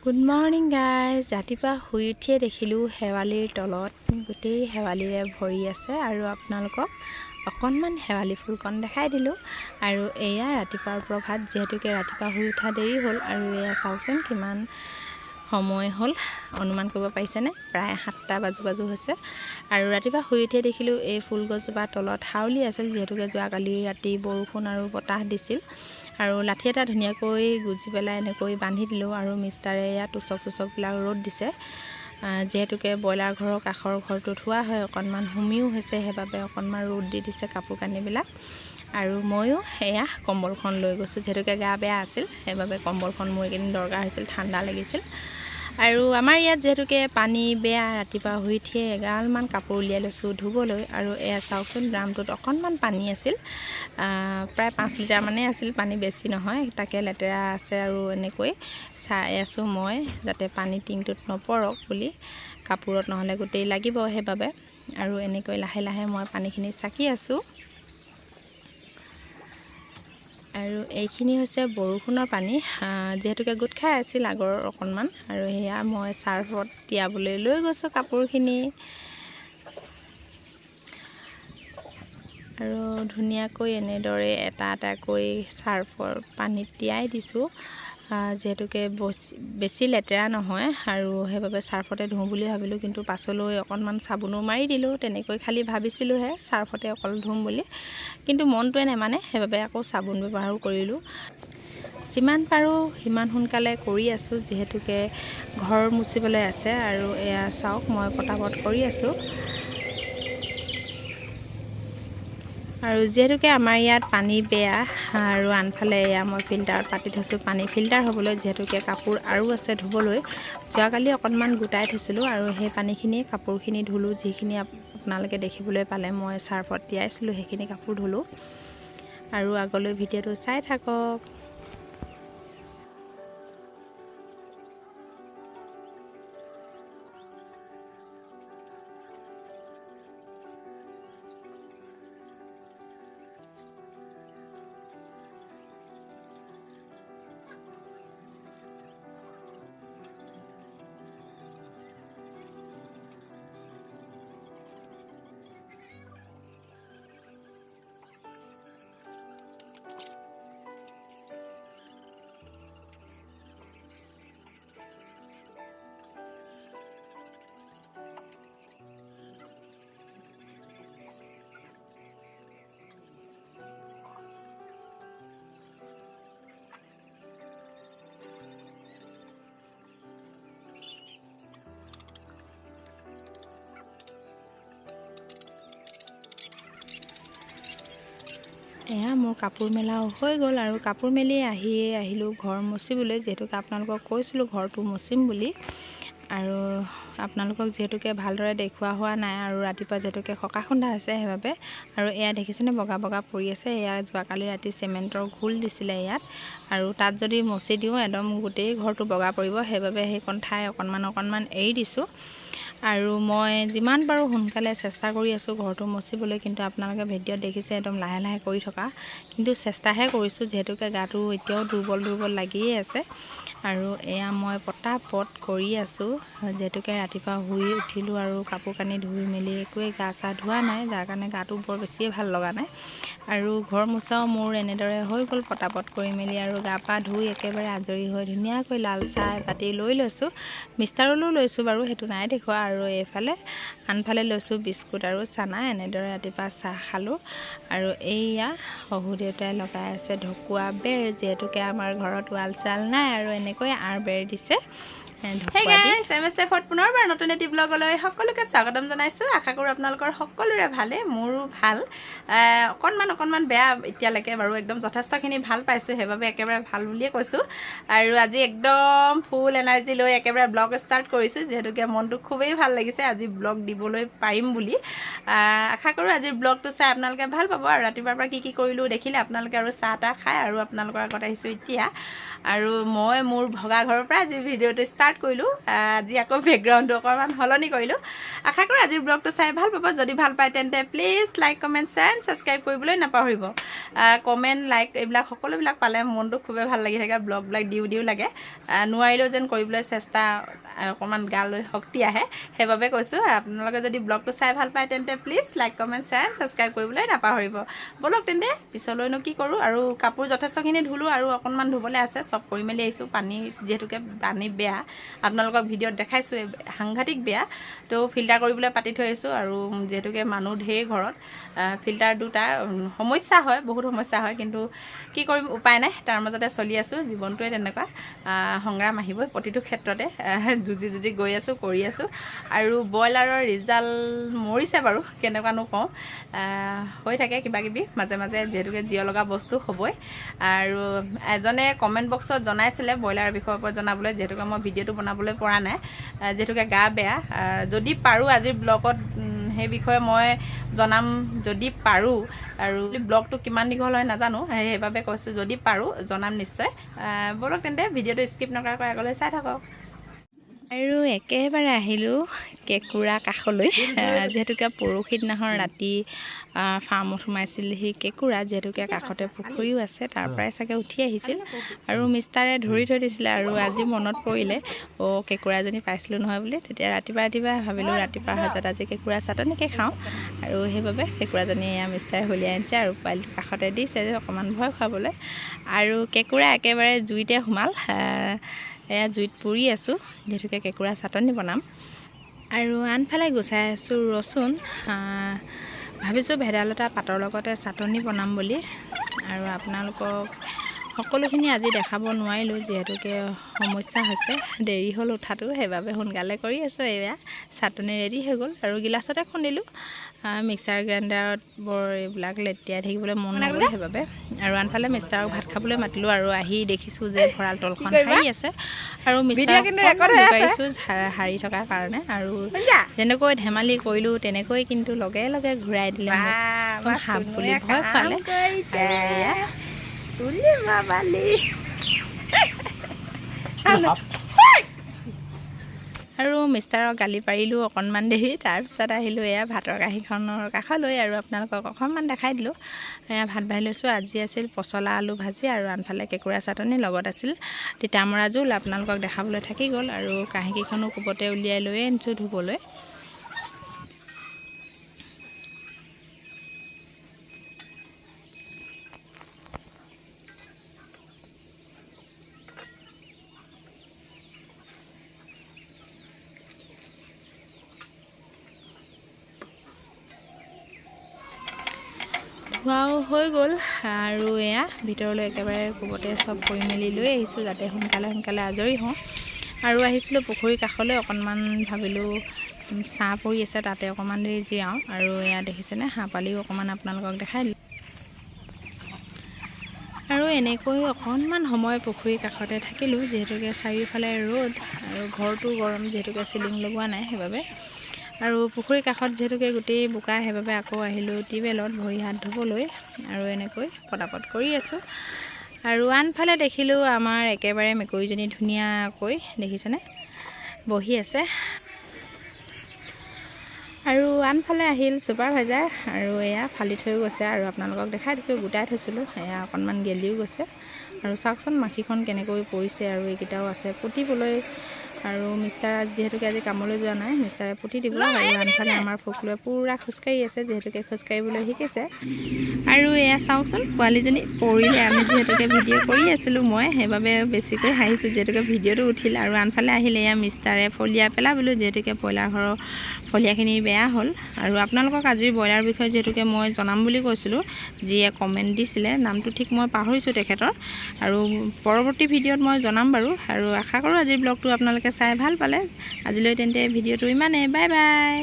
Good morning guys. ৰাতিপুৱা শুই উঠিয়ে দেখিলোঁ শেৱালিৰ তলত গোটেই শেৱালিৰে ভৰি আছে আৰু আপোনালোকক অকণমান শেৱালি ফুলকণ দেখাই দিলোঁ। আৰু এয়া ৰাতিপুৱাৰ প্ৰভাত, যিহেতুকে ৰাতিপুৱা শুই উঠা দেৰি হ'ল। আৰু এয়া চাওকচোন কিমান সময় হ'ল, অনুমান কৰিব পাৰিছেনে? প্ৰায় 7টা বাজু হৈছে। আৰু ৰাতিপুৱা শুই উঠিয়ে দেখিলোঁ এই ফুলগছজোপাৰ তলত হাউলি আছিল, যিহেতুকে যোৱাকালি ৰাতি বৰষুণ আৰু বতাহ দিছিল। আৰু লাঠি এটা ধুনীয়াকৈ গুজি পেলাই এনেকৈ বান্ধি দিলোঁ। আৰু মিষ্টাৰে ইয়াত টুচকবিলাক ৰ'দ দিছে, যিহেতুকে ব্ৰইলাৰ ঘৰৰ কাষৰ ঘৰটোত হোৱা হয়, অকণমান হুমিও হৈছে, সেইবাবে অকণমান ৰ'দ দি দিছে কাপোৰ কানিবিলাক। আৰু ময়ো এয়া কম্বলখন লৈ গৈছোঁ, যিহেতুকে গা বেয়া আছিল, সেইবাবে কম্বলখন মোৰ এইকেইদিন দৰকাৰ হৈছিল, ঠাণ্ডা লাগিছিল। আৰু আমাৰ ইয়াত যিহেতুকে পানী বেয়া, ৰাতিপুৱা শুই উঠিয়ে এগালমান কাপোৰ উলিয়াই লৈছোঁ ধুবলৈ। আৰু এয়া চাওকচোন, ড্ৰামটোত অকণমান পানী আছিল, প্ৰায় 5 লিটাৰমানেই আছিল, পানী বেছি নহয়। তাকে লেতেৰা আছে আৰু এনেকৈ চাই আছোঁ মই, যাতে পানী টিংটোত নপৰক বুলি, কাপোৰত নহ'লে গোটেই লাগিব সেইবাবে। আৰু এনেকৈ লাহে লাহে মই পানীখিনি চাকি আছোঁ। আৰু এইখিনি হৈছে বৰষুণৰ পানী, যিহেতুকে গোট খাই আছিল আগৰ অকণমান। আৰু সেয়া মই চাৰ্ফত তিয়াবলৈ লৈ গৈছোঁ কাপোৰখিনি। আৰু ধুনীয়াকৈ এনেদৰে এটা এটাকৈ চাৰ্ফৰ পানীত তিয়াই দিছোঁ, যিহেতুকে বেছি লেতেৰা নহয়। আৰু সেইবাবে চাৰ্ফতে ধুওঁ বুলি ভাবিলোঁ, কিন্তু পাছলৈ অকণমান চাবোনো মাৰি দিলোঁ। তেনেকৈ খালি ভাবিছিলোঁহে চাৰ্ফতে অকল ধুম বুলি, কিন্তু মনটোৱে নেমানে, সেইবাবে আকৌ চাবোন ব্যৱহাৰো কৰিলোঁ। যিমান পাৰোঁ সিমান সোনকালে কৰি আছোঁ, যিহেতুকে ঘৰ মুচিবলৈ আছে। আৰু এয়া চাওক, মই পটাপট কৰি আছোঁ। আৰু যিহেতুকে আমাৰ ইয়াত পানী বেয়া, আৰু আনফালে এয়া মই ফিল্টাৰত পাতি থৈছোঁ পানী ফিল্টাৰ হ'বলৈ, যিহেতুকে কাপোৰ আৰু আছে ধুবলৈ। যোৱাকালি অকণমান গোটাই থৈছিলোঁ, আৰু সেই পানীখিনি কাপোৰখিনি ধুলোঁ। যিখিনি আপোনালোকে দেখিবলৈ পালে মই চাৰ্ফত তিয়াইছিলোঁ, সেইখিনি কাপোৰ ধুলোঁ। আৰু আগলৈ ভিডিঅ'টো চাই থাকক। এয়া মোৰ কাপোৰ মেলাও হৈ গ'ল। আৰু কাপোৰ মেলি আহিলোঁ ঘৰ মুচিবলৈ, যিহেতুকে আপোনালোকক কৈছিলোঁ ঘৰটো মুচিম বুলি। আৰু আপোনালোকক যিহেতুকে ভালদৰে দেখুওৱা হোৱা নাই, আৰু ৰাতিপুৱা যিহেতুকে সকাহ খুন্দা আছে সেইবাবে। আৰু এয়া দেখিছেনে বগা বগা পৰি আছে, এয়া যোৱাকালি ৰাতি চিমেণ্টৰ ঘোল দিছিলে ইয়াত। আৰু তাত যদি মচি দিওঁ একদম গোটেই ঘৰটো বগা পৰিব, সেইবাবে সেইকণ ঠাই অকণমান এৰি দিছোঁ। আৰু মই যিমান পাৰোঁ সোনকালে চেষ্টা কৰি আছোঁ ঘৰটো মচিবলৈ, কিন্তু আপোনালোকে ভিডিঅ'ত দেখিছে একদম লাহে লাহে কৰি থকা, কিন্তু চেষ্টাহে কৰিছোঁ, যিহেতুকে গাটো এতিয়াও দুৰ্বল লাগিয়ে আছে। আৰু এয়া মই পটাপট কৰি আছোঁ, যিহেতুকে ৰাতিপুৱা শুই উঠিলোঁ আৰু কাপোৰ কানি ধুই মেলি একোৱে গা চা ধোৱা নাই, যাৰ কাৰণে গাটো বৰ বেছিয়ে ভাল লগা নাই। আৰু ঘৰ মোচাও মোৰ এনেদৰে হৈ গ'ল পটাপট কৰি মেলি। আৰু গা পা ধুই একেবাৰে আজৰি হৈ ধুনীয়াকৈ লাল চাহ এবাতি লৈ লৈছোঁ। মিষ্টাৰলৈও লৈছোঁ বাৰু, সেইটো নাই দেখুওৱা। আৰু আনফালে লৈছোঁ বিস্কুট আৰু চানা, এনেদৰে ৰাতিপুৱা চাহ খালোঁ। আৰু এইয়া শহু দেউতাই লগাই আছে ঢকুৱা বেৰ, যিহেতুকে আমাৰ ঘৰত ৱাল চাল নাই, আৰু এনেকৈ আঁৰ বেৰ দিছে। পুনৰবাৰ নতুন এটি ব্লগলৈ সকলোকে স্বাগতম জনাইছোঁ। আশা কৰোঁ আপোনালোকৰ সকলোৰে ভালে, মোৰো ভাল। অকণমান বেয়া এতিয়ালৈকে বাৰু, একদম যথেষ্টখিনি ভাল পাইছোঁ, সেইবাবে একেবাৰে ভাল বুলিয়ে কৈছোঁ। আৰু আজি একদম ফুল এনাৰ্জি লৈ একেবাৰে ব্লগ ষ্টাৰ্ট কৰিছোঁ, যিহেতুকে মনটো খুবেই ভাল লাগিছে আজি ব্লগ দিবলৈ পাৰিম বুলি। আশা কৰোঁ আজিৰ ব্লগটো চাই আপোনালোকে ভাল পাব। আৰু ৰাতিপুৱাৰ পৰা কি কৰিলোঁ দেখিলে আপোনালোকে। আৰু চাহ তাহ খাই আৰু আপোনালোকৰ আগত আহিছোঁ এতিয়া। আৰু মই মোৰ ভগা ঘৰৰ পৰা আজি ভিডিঅ'টো ষ্টাৰ্ট ষ্টাৰ্ট কৰিলোঁ। আজি আকৌ বেকগ্ৰাউণ্ডটো অকণমান সলনি কৰিলোঁ। আশা কৰোঁ আজিৰ ব্লগটো চাই ভাল পাব। যদি ভাল পায় তেন্তে please like comment share and subscribe কৰিবলৈ নাপাহৰিব। কমেণ্ট লাইক এইবিলাক সকলোবিলাক পালে মনটো খুবেই ভাল লাগি থাকে। ব্লগবিলাক দিওঁ লাগে, নোৱাৰিলেও যেন কৰিবলৈ চেষ্টা অকণমান গালৈ শক্তি আহে, সেইবাবে কৈছোঁ। আপোনালোকে যদি ব্লগটো চাই ভাল পায় তেন্তে please like comment share subscribe কৰিবলৈ নাপাহৰিব। ব'লক তেন্তে পিছলৈনো কি কৰোঁ। আৰু কাপোৰ যথেষ্টখিনি ধুলোঁ আৰু অকণমান ধুবলৈ আছে, চব কৰি মেলি আহিছোঁ। পানী যিহেতুকে পানী বেয়া, আপোনালোকক ভিডিঅ'ত দেখাইছোঁ, সাংঘাতিক বেয়া। তো ফিল্টাৰ কৰিবলৈ পাতি থৈ আহিছোঁ। আৰু যিহেতুকে মানুহ ঢেৰ ঘৰত, ফিল্টাৰ দুটা সমস্যা হয়, বহুত সমস্যা হয়, কিন্তু কি কৰিম, উপায় নাই। তাৰ মাজতে চলি আছোঁ। জীৱনটোৱে তেনেকুৱা, সংগ্ৰাম আহিবই প্ৰতিটো ক্ষেত্ৰতে। যুঁজি গৈ আছোঁ, কৰি আছোঁ। আৰু ব্ৰইলাৰৰ ৰিজাল্ট মৰিছে বাৰু, কেনেকুৱানো কওঁ, হৈ থাকে কিবাকিবি মাজে মাজে, যিহেতুকে জীৱ লগা বস্তু হ'বই। আৰু এজনে কমেণ্ট বক্সত জনাইছিলে ব্ৰইলাৰৰ বিষয়ৰ ওপৰত জনাবলৈ, যিহেতুকে মই ভিডিঅ'টো বনাবলৈ পৰা নাই, যিহেতুকে গা বেয়া। যদি পাৰোঁ আজিৰ ব্লগত সেই বিষয়ে মই জনাম, যদি পাৰোঁ। আৰু ব্লগটো কিমান দীঘল হয় নাজানো, সেইবাবে কৈছোঁ যদি পাৰোঁ জনাম নিশ্চয়। ব'লক তেন্তে ভিডিঅ'টো স্কিপ নকৰাকৈ আগলৈ চাই থাকক। আৰু একেবাৰে আহিলোঁ কেঁকুৰা কাষলৈ, যিহেতুকে পৰহি দিনাখন ৰাতি ফাৰ্মত সোমাইছিল সেই কেঁকুৰা, যিহেতুকে কাষতে পুখুৰীও আছে, তাৰ পৰাই চাগে উঠি আহিছিল আৰু মিষ্টাৰে ধৰি থৈ দিছিলে। আৰু আজি মনত পৰিলে, কেঁকুৰা এজনী পাইছিলোঁ নহয় বুলি। তেতিয়া ৰাতিপুৱা ভাবিলোঁ ৰাতিপুৱা সাজত আজি কেঁকুৰা চাটনিকে খাওঁ, আৰু সেইবাবে কেঁকুৰাজনী মিষ্টাৰে হলিয়াই আনিছে আৰু পোৱালিটো কাষতে দিছে অকণমান ভয় খুৱাবলৈ। আৰু কেঁকুৰা একেবাৰে জুইতে সোমাল, এয়া জুইত পুৰি আছোঁ, যিহেতুকে কেঁকুৰা চাটনি বনাম। আৰু আনফালে গুচাই আছোঁ ৰচুন, ভাবিছোঁ ভেদাইলতা পাতৰ লগতে চাটনি বনাম বুলি। আৰু আপোনালোকক সকলোখিনি আজি দেখাব নোৱাৰিলোঁ, যিহেতুকে সমস্যা হৈছে, দেৰি হ'ল উঠাটো, সেইবাবে সোনকালে কৰি আছোঁ। এয়া চাটনি ৰেডি হৈ গ'ল আৰু গিলাচতে খুন্দিলোঁ। মিক্সাৰ গ্ৰাইণ্ডাৰত বৰ এইবিলাক লেটিয়াই থাকিবলৈ মন নগ'ল, সেইবাবে। আৰু আনফালে মিষ্টাৰক ভাত খাবলৈ মাতিলোঁ, আৰু আহি দেখিছোঁ যে ভঁৰাল তলখন সাৰি আছে, আৰু মিষ্টাৰক জোকাৰিছোঁ সাৰি থকাৰ কাৰণে। আৰু যেনেকৈ ধেমালি কৰিলোঁ তেনেকৈ কিন্তু লগে লগে ঘূৰাই দিলে, সাপ বুলি ভয় খোৱালে। আৰু মিষ্টাৰক গালি পাৰিলোঁ অকণমান দেৰি। তাৰপিছত আহিলোঁ এয়া ভাতৰ কাঁহীখনৰ কাষলৈ, আৰু আপোনালোকক অকণমান দেখাই দিলোঁ। এয়া ভাত বাঢ়ি লৈছোঁ। আজি আছিল পচলা আলু ভাজি, আৰু আনফালে কেঁকুৰা চাটনি, লগত আছিল তিতামৰা জোল। আপোনালোকক দেখাবলৈ থাকি গ'ল। আৰু কাঁহীকেইখনো কোবতে উলিয়াই লৈ আনিছোঁ ধুবলৈ। ধোৱাও হৈ গ'ল, আৰু এয়া ভিতৰলৈ একেবাৰে কোবতে চব কৰি মেলি লৈ আহিছোঁ, যাতে সোনকালে আজৰি হওঁ। আৰু আহিছিলোঁ পুখুৰীৰ কাষলৈ অকণমান, ভাবিলোঁ ছাঁ পৰি আছে, তাতে অকণমান দেৰি জিৰাওঁ। আৰু এয়া দেখিছেনে, হাঁহ পালিও অকণমান আপোনালোকক দেখাই দিলোঁ। আৰু এনেকৈ অকণমান সময় পুখুৰীৰ কাষতে থাকিলোঁ, যিহেতুকে চাৰিওফালে ৰ'দ আৰু ঘৰটো গৰম, যিহেতুকে চিলিং লগোৱা নাই, সেইবাবে। আৰু পুখুৰীৰ কাষত যিহেতুকে গোটেই বোকা, সেইবাবে আকৌ আহিলোঁ টিউবেলত ভৰি হাত ধুবলৈ, আৰু এনেকৈ পটাপট কৰি আছোঁ। আৰু আনফালে দেখিলোঁ আমাৰ একেবাৰে মেকুৰীজনী ধুনীয়াকৈ, দেখিছেনে, বহি আছে। আৰু আনফালে আহিল ছুপাৰভাইজাৰ, আৰু এয়া ফালি থৈও গৈছে, আৰু আপোনালোকক দেখাই দিছোঁ, গোটাই থৈছিলোঁ, এয়া অকণমান গেলিও গৈছে। আৰু চাওকচোন মাখিখন কেনেকৈ পৰিছে, আৰু এইকেইটাও আছে পুতিবলৈ। আৰু মিষ্টাৰ যিহেতুকে আজি কামলৈ যোৱা নাই, মিষ্টাৰে পুতি দিব। আৰু আনফালে আমাৰ ফুকলোৱে পূৰা খোজকাঢ়ি আছে, যিহেতুকে খোজকাঢ়িবলৈ শিকিছে। আৰু এয়া চাওকচোন পোৱালীজনী পৰিলে, আমি যিহেতুকে ভিডিঅ' কৰি আছিলোঁ মই, সেইবাবে বেছিকৈ হাঁহিছোঁ, যিহেতুকে ভিডিঅ'টো উঠিল। আৰু আনফালে আহিলে এয়া মিষ্টাৰে ফলিয়া পেলাবলৈ, যিহেতুকে ব্ৰইলাৰ ঘৰৰ ফলিয়াখিনি বেয়া হ'ল। আৰু আপোনালোকক আজিৰ ব্ৰইলাৰ বিষয়ে যিহেতুকে মই জনাম বুলি কৈছিলোঁ, যিয়ে কমেণ্ট দিছিলে, নামটো ঠিক মই পাহৰিছোঁ তেখেতৰ। আৰু পৰৱৰ্তী ভিডিঅ'ত মই জনাম বাৰু। আৰু আশা কৰোঁ আজিৰ ব্লগটো আপোনালোকে চাই ভাল পালে। আজিলৈ তেন্তে ভিডিঅ'টো ইমানেই, বাই বাই।